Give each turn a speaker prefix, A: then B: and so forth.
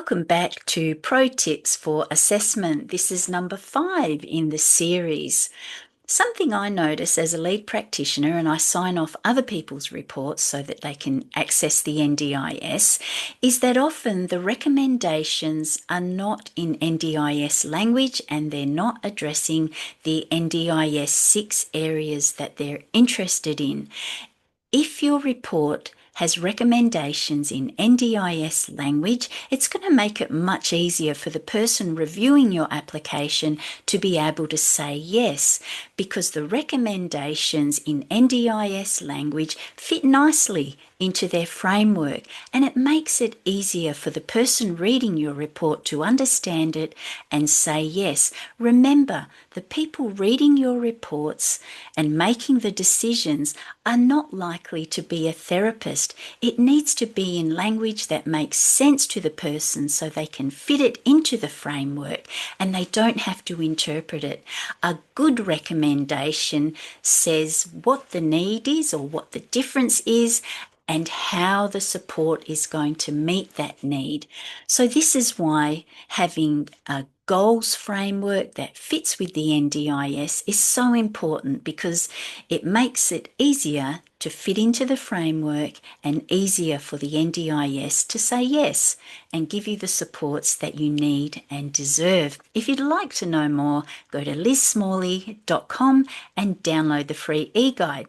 A: Welcome back to ProTips for Assessment. This is number 5 in the series. Something I notice as a lead practitioner, and I sign off other people's reports so that they can access the NDIS, is that often the recommendations are not in NDIS language and they're not addressing the NDIS 6 areas that they're interested in. If your report has recommendations in NDIS language, it's going to make it much easier for the person reviewing your application to be able to say yes, because the recommendations in NDIS language fit nicely into their framework, and it makes it easier for the person reading your report to understand it and say yes. Remember, the people reading your reports and making the decisions are not likely to be a therapist. It needs to be in language that makes sense to the person so they can fit it into the framework and they don't have to interpret it. A good recommendation says what the need is or what the difference is and how the support is going to meet that need. So this is why having a goals framework that fits with the NDIS is so important, because it makes it easier to fit into the framework and easier for the NDIS to say yes and give you the supports that you need and deserve. If you'd like to know more, go to lizsmalley.com and download the free e-guide.